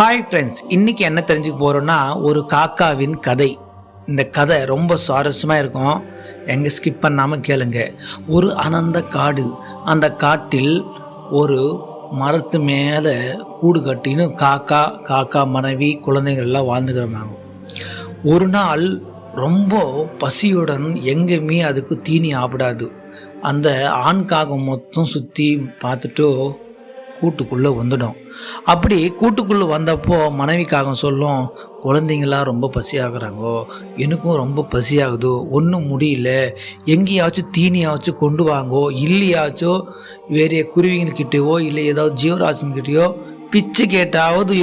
Hi friends, இன்னைக்கு என்ன தெரிஞ்சுக்க போகிறோன்னா ஒரு காக்காவின் கதை. இந்த கதை ரொம்ப சுவாரஸ்யமாக இருக்கும். எங்கே ஸ்கிப் பண்ணாமல் கேளுங்க. ஒரு அனந்த காடு. அந்த காட்டில் ஒரு மரத்து மேலே கூடு கட்டின்னு காக்கா மனைவி குழந்தைகள் எல்லாம் வாழ்ந்துக்கிறாங்க. ஒரு நாள் ரொம்ப பசியுடன் எங்கேயுமே அதுக்கு தீனி ஆப்பிடாது. அந்த ஆண் காகம் மொத்தம் சுற்றி பார்த்துட்டு கூட்டுக்குள்ளே வந்துடும். அப்படி கூட்டுக்குள்ளே வந்தப்போ மனைவிக்காக சொல்லும், குழந்தைங்களாம் ரொம்ப பசியாகிறாங்கோ, எனக்கும் ரொம்ப பசியாகுது, ஒன்றும் முடியல, எங்கேயாச்சும் தீனியாச்சும் கொண்டு வாங்கோ, இல்லையாச்சும் வேறு குருவிங்கக்கிட்டேயோ இல்லை ஏதாவது ஜீவராசின்கிட்டேயோ பிச்சு கேட்டாவது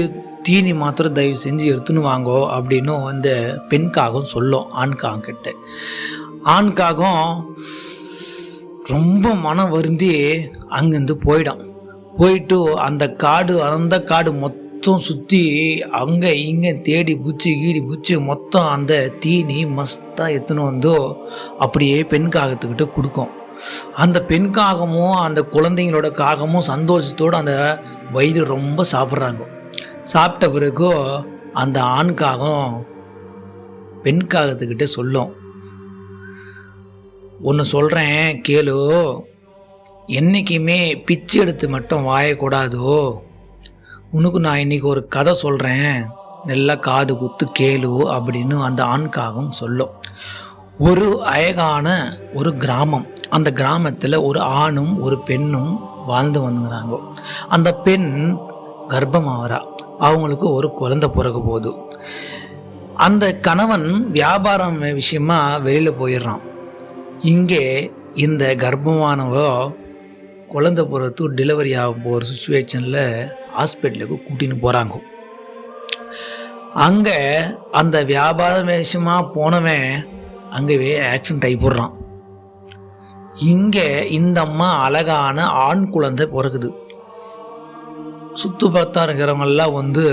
தீனி மாத்திரம் தயவு செஞ்சு எடுத்துன்னு வாங்கோ அப்படின்னு அந்த பெண்காகம் சொல்லும் ஆண்காகம் கிட்ட. ஆண்காகம் ரொம்ப மனம் வருந்தி அங்கேருந்து போயிட்டு அந்த காடு மொத்தம் சுற்றி அங்கே இங்கே தேடி புச்சி மொத்தம் அந்த தீனி மஸ்தாக எத்துன்னு வந்தோ அப்படியே பெண் காகத்துக்கிட்ட கொடுக்கும். அந்த பெண் காகமும் அந்த குழந்தைங்களோட காகமும் சந்தோஷத்தோடு அந்த வயிறு ரொம்ப சாப்பிட்றாங்க. சாப்பிட்ட பிறகு அந்த ஆண் காகம் பெண் காகத்துக்கிட்ட சொல்லும், ஒன்று சொல்கிறேன் கேளு, என்றைக்குமே பிச்சு எடுத்து மட்டும் வாயக்கூடாதோ, உனக்கு நான் இன்றைக்கி ஒரு கதை சொல்கிறேன், நல்லா காது குத்து கேளு அப்படின்னு அந்த ஆண்காகம் சொல்லும். ஒரு அழகான ஒரு கிராமம். அந்த கிராமத்தில் ஒரு ஆணும் ஒரு பெண்ணும் வாழ்ந்து வந்துங்கிறாங்க. அந்த பெண் கர்ப்பமாகறா. அவங்களுக்கு ஒரு குழந்தை பிறக்க போகுது. அந்த கணவன் வியாபாரம் விஷயமா வெளியில் போயிடுறான். இங்கே இந்த கர்ப்பமானவோ குழந்தை பிறகு டெலிவரி ஆக போகிற சுச்சுவேஷனில் ஹாஸ்பிட்டலுக்கு கூட்டின்னு போகிறாங்க. அங்கே அந்த வியாபார விஷயமாக போனவன் அங்கேயே ஆக்சிடென்ட் ஆகி போடுறான். இங்கே இந்த அம்மா அழகான ஆண் குழந்தை பிறகுது. சுற்று பார்த்தா இருக்கிறவங்கெல்லாம் வந்து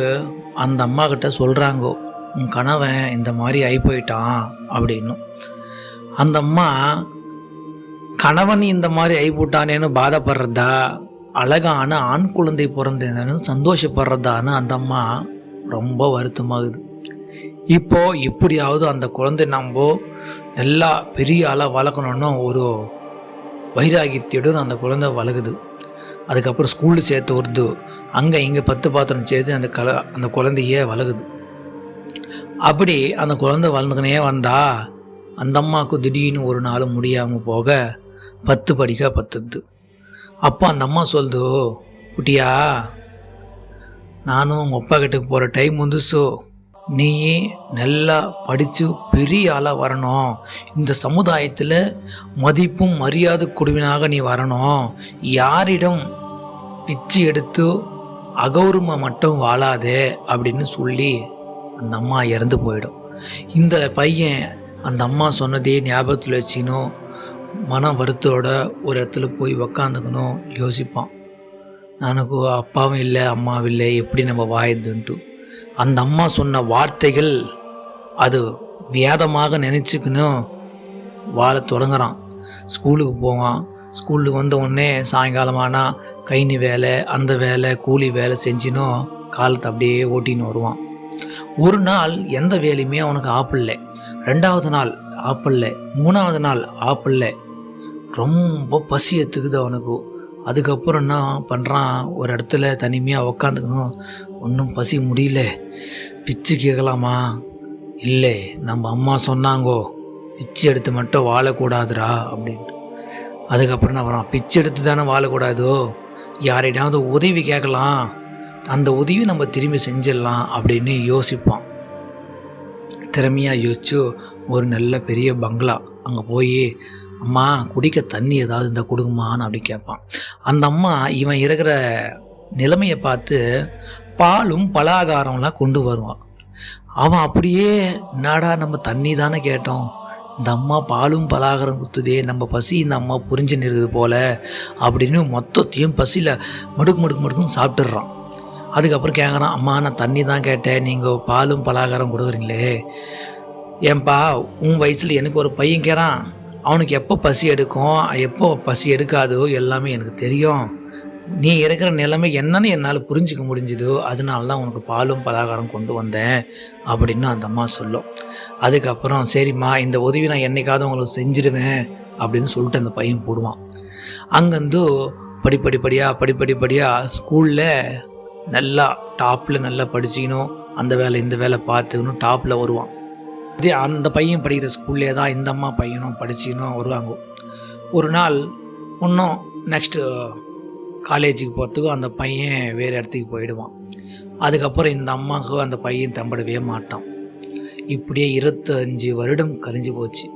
அந்த அம்மா கிட்ட சொல்கிறாங்க, உன் கணவன் இந்த மாதிரி ஆகி போயிட்டான் அப்படின்னு. அந்த அம்மா கணவன் இந்த மாதிரி ஆகிப்போட்டானேன்னு பாதப்படுறதா, அழகான ஆண் குழந்தை பிறந்தேன்னு சந்தோஷப்படுறதான்னு அந்த அம்மா ரொம்ப வருத்தமாகுது. இப்போது எப்படியாவது அந்த குழந்தை நம்ம நல்லா பெரிய ஆளாக வளர்க்கணுன்னு ஒரு வைராகியத்தோடு அந்த குழந்தை வளருது. அதுக்கப்புறம் ஸ்கூலில் சேர்த்து வருது. அங்கே இங்கே 10 பாத்திரம் சேர்த்து அந்த குழந்தையே வளருது. அப்படி அந்த குழந்தை வளர்ந்துக்கினே வந்தா அந்த அம்மாவுக்கு திடீர்னு ஒரு நாள் முடியாமல் போக 10 படிக்க 10. அப்போ அந்த அம்மா சொல்லுது, குட்டியா, நானும் உங்கள் அப்பா கிட்டக்கு போகிற டைம் வந்துச்சோ, நீ நல்லா படித்து பெரிய ஆளாக வரணும், இந்த சமுதாயத்தில் மதிப்பும் மரியாதை குழுவினாக நீ வரணும், யாரிடம் பிச்சு எடுத்து அகௌரவமாக மட்டும் வாழாதே அப்படின்னு சொல்லி அந்த அம்மா இறந்து போயிடும். இந்த பையன் அந்த அம்மா சொன்னதே ஞாபகத்தில் வச்சுக்கணும், மன வருத்தோட ஒரு இடத்துல போய் உக்காந்துக்கணும், யோசிப்பான். எனக்கு அப்பாவும் இல்லை அம்மாவும் இல்லை, எப்படி நம்ம வாயுதுன்ட்டு. அந்த அம்மா சொன்ன வார்த்தைகள் அது வேதமாக நினச்சிக்கணும் வாழ தொடங்குறான். ஸ்கூலுக்கு போவான். ஸ்கூலுக்கு வந்த உடனே சாயங்காலமானால் கைனி வேலை, அந்த வேலை, கூலி வேலை செஞ்சினும் காலத்தை அப்படியே ஓட்டின்னு வருவான். ஒரு நாள் எந்த வேலையுமே அவனுக்கு ஆப்பிடல. 2வது நாள் ஆப்பிடல. 3வது நாள் ஆப்பிடல. ரொம்ப பசி எடுத்துக்குது அவனுக்கு. அதுக்கப்புறம் என்ன பண்ணுறான், ஒரு இடத்துல தனிமையாக உக்காந்துக்கணும், ஒன்றும் பசி முடியல, பிச்சு கேட்கலாமா, இல்லை நம்ம அம்மா சொன்னாங்கோ பிச்சு எடுத்து மட்டும் வாழக்கூடாதுரா அப்படின்ட்டு. அதுக்கப்புறம் என்ன பண்ணுறான், பிச்சு எடுத்து தானே வாழக்கூடாதோ, யாரிடாவது உதவி கேட்கலாம், அந்த உதவி நம்ம திரும்பி செஞ்சிடலாம் அப்படின்னு யோசிப்பான். திறமையாக யோசிச்சு ஒரு நல்ல பெரிய பங்களா அங்கே போய், அம்மா குடிக்க தண்ணி ஏதாவது இந்த கொடுக்குமான்னு அப்படி கேட்பான். அந்த அம்மா இவன் இருக்கிற நிலைமையை பார்த்து பாலும் பலகாரம்லாம் கொண்டு வருவான். அவன் அப்படியே, என்னடா நம்ம தண்ணி தானே கேட்டோம், இந்த அம்மா பாலும் பலகாரம் குத்துதே, நம்ம பசி இந்த அம்மா புரிஞ்சுன்னு இருக்குது போல் அப்படின்னு மொத்தத்தையும் பசியில் மடுக்குன்னு சாப்பிட்டுடுறான். அதுக்கப்புறம் கேட்குறான், அம்மா நான் தண்ணி தான் கேட்டேன், நீங்கள் பாலும் பலகாரம் கொடுக்குறீங்களே, ஏன்பா உன் வயசில் எனக்கு ஒரு பையன் கேட்குறான், அவனுக்கு எப்போ பசி எடுக்கும் எப்போ பசி எடுக்காதோ எல்லாமே எனக்கு தெரியும், நீ இருக்கிற நிலைமை என்னன்னு என்னால் புரிஞ்சிக்க முடிஞ்சுதோ அதனால தான் உனக்கு பாலும் பலகாரம் கொண்டு வந்தேன் அப்படின்னு அந்த அம்மா சொல்லும். அதுக்கப்புறம் சரிம்மா இந்த உதவி நான் என்னைக்காவது உங்களுக்கு செஞ்சிடுவேன் அப்படின்னு சொல்லிட்டு அந்த பையன் போடுவான். அங்கேருந்து படிப்படிப்படியாக ஸ்கூலில் நல்லா டாப்பில் நல்லா படிச்சிக்கணும், அந்த வேலை இந்த வேலை பார்த்துக்கணும், டாப்பில் வருவான். இதே அந்த பையன் படிக்கிற ஸ்கூல்லே தான் இந்த அம்மா பையனும் படிச்சிக்கணும் வருவாங்க. ஒரு நாள் இன்னும் நெக்ஸ்ட்டு காலேஜுக்கு போகிறதுக்கும் அந்த பையன் வேறு இடத்துக்கு போயிடுவான். அதுக்கப்புறம் இந்த அம்மாவுக்கு அந்த பையன் தம்படவே மாட்டான். இப்படியே 25 வருடம் கழிஞ்சு போச்சு.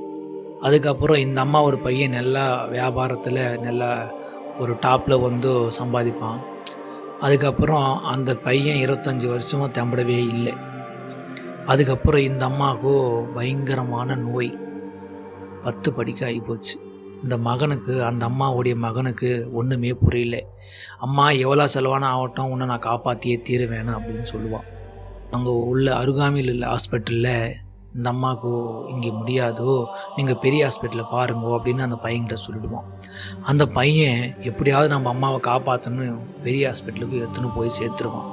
அதுக்கப்புறம் இந்த அம்மா ஒரு பையன் நல்லா வியாபாரத்தில் நல்லா ஒரு டாப்பில் வந்து சம்பாதிப்பான். அதுக்கப்புறம் அந்த பையன் 25 வருஷமும் தம்படவே இல்லை. அதுக்கப்புறம் இந்த அம்மாவுக்கு பயங்கரமான நோய் 10 படிக்க ஆகிப்போச்சு. இந்த மகனுக்கு அந்த அம்மாவுடைய மகனுக்கு ஒன்றுமே புரியல. அம்மா எவ்வளோ செலவான ஆகட்டும் உன்னை நான் காப்பாற்றியே தீருவேன் அப்படின்னு சொல்லுவான். அங்கே உள்ள அருகாமையில் உள்ள ஹாஸ்பிட்டலில் இந்த அம்மாவுக்கு இங்கே முடியாதோ நீங்கள் பெரிய ஹாஸ்பிட்டலில் பாருங்கோ அப்படின்னு அந்த பையன்கிட்ட சொல்லிடுவான். அந்த பையன் எப்படியாவது நம்ம அம்மாவை காப்பாற்றணும் பெரிய ஹாஸ்பிட்டலுக்கு எடுத்துன்னு போய் சேர்த்துருவான்.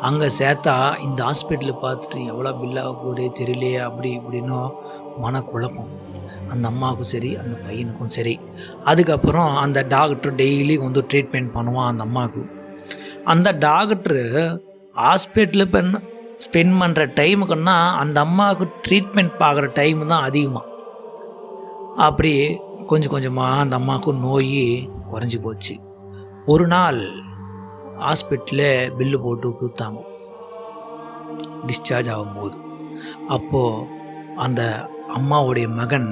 அங்கே சேர்த்தா இந்த ஹாஸ்பிட்டலில் பார்த்துட்டு எவ்வளோ பில்லாக போதே தெரியலையே அப்படி இப்படின்னும் மனக்குழப்பம் அந்த அம்மாவுக்கும் சரி அந்த பையனுக்கும் சரி. அதுக்கப்புறம் அந்த டாக்டர் டெய்லி வந்து ட்ரீட்மெண்ட் பண்ணுவான் அந்த அம்மாவுக்கு. அந்த டாக்டரு ஹாஸ்பிட்டலில் ஸ்பெண்ட் பண்ணுற டைமுக்குன்னா அந்த அம்மாவுக்கு ட்ரீட்மெண்ட் பார்க்குற டைமு தான் அதிகமாக. அப்படி கொஞ்சம் கொஞ்சமாக அந்த அம்மாவுக்கு நோய் குறைஞ்சி போச்சு. ஒரு நாள் ஹாஸ்பிட்டலில் பில்லு போட்டு கொடுத்தாங்க டிஸ்சார்ஜ் ஆகும்போது. அப்போது அந்த அம்மாவுடைய மகன்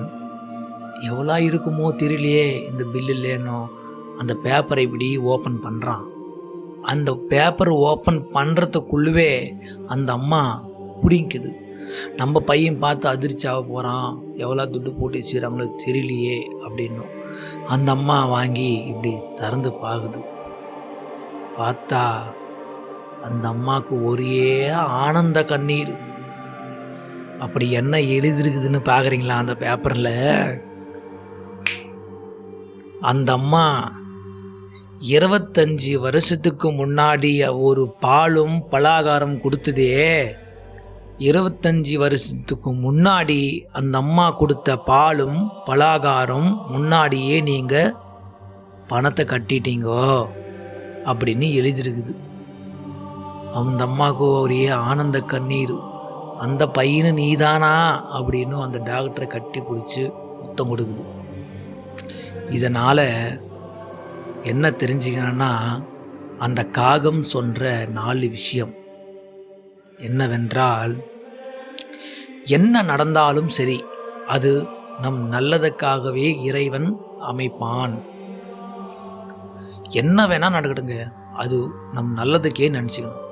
எவ்வளோ இருக்குமோ தெரியலையே இந்த பில்லு இல்லைன்னோ அந்த பேப்பரை இப்படி ஓப்பன் பண்ணுறான். அந்த பேப்பர் ஓப்பன் பண்ணுறதுக்குள்ளவே அந்த அம்மா பிடிக்குது. நம்ம பையன் பார்த்து அதிர்ச்சியாக போகிறான், எவ்வளோ துட்டு போட்டு வச்சுக்கிறாங்களோ தெரியலையே அப்படின்னும் அந்த அம்மா வாங்கி இப்படி திறந்து பார்க்குது. பார்த்தா அந்த அம்மாவுக்கு ஒரே ஆனந்த கண்ணீர். அப்படி என்ன எழுதிருக்குதுன்னு பார்க்குறீங்களா அந்த பேப்பரில்? அந்த அம்மா 25 வருஷத்துக்கு முன்னாடி ஒரு பாலும் பலகாரம் கொடுத்ததே 25 வருஷத்துக்கு முன்னாடி அந்த அம்மா கொடுத்த பாலும் பலகாரம் முன்னாடியே நீங்கள் பணத்தை கட்டிட்டீங்கோ அப்படின்னு எழுதிருக்குது. அந்த அம்மாவுக்கு ஒரே ஆனந்த கண்ணீர். அந்த பையனு நீதானா அப்படின்னு அந்த டாக்டரை கட்டி பிடிச்சி முத்தம் கொடுக்குது. இதனால் என்ன தெரிஞ்சுக்கணுன்னா அந்த காகம் சொல்கிற 4 விஷயம் என்னவென்றால், என்ன நடந்தாலும் சரி அது நம் நல்லதுக்காகவே இறைவன் அமைப்பான். என்ன வேணால் நடக்கட்டுங்க, அது நம் நல்லதுக்கே நினச்சிக்கணும்.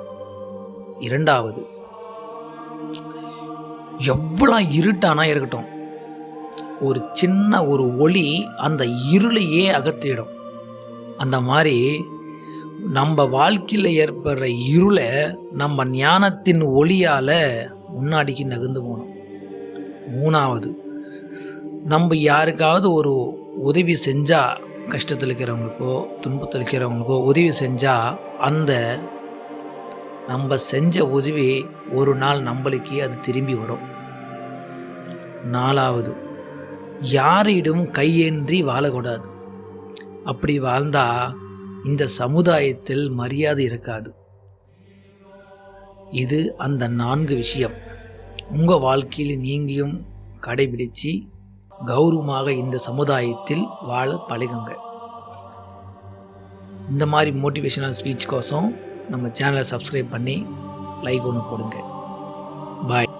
2வது, எவ்வளோ இருட்டானா இருக்கட்டும், ஒரு சின்ன ஒரு ஒளி அந்த இருளையே அகற்றிடும். அந்த மாதிரி நம்ம வாழ்க்கையில் ஏற்படுற இருளை நம்ம ஞானத்தின் ஒளியால் முன்னாடிக்கு நகர்ந்து போகணும். 3வது, நம்ம யாருக்காவது ஒரு உதவி செஞ்சால், கஷ்டத்தில் இருக்கிறவங்களுக்கோ துன்பத்தில் இருக்கிறவங்களுக்கோ உதவி செஞ்சால் அந்த நம்ம செஞ்ச உதவி ஒரு நாள் நம்மளுக்கே அது திரும்பி வரும். 4வது, யாரிடம் கையேன்றி வாழக்கூடாது. அப்படி வாழ்ந்தால் இந்த சமுதாயத்தில் மரியாதை இருக்காது. இது அந்த 4 விஷயம் உங்கள் வாழ்க்கையில் நீங்களும் கடைபிடிச்சு கௌரவமாக இந்த சமுதாயத்தில் வாழ பழகுங்க. இந்த மாதிரி மோட்டிவேஷனல் ஸ்பீச் கோசம் நம்ம சேனலை சப்ஸ்கிரைப் பண்ணி லைக் ஒன்று போடுங்க. பாய்.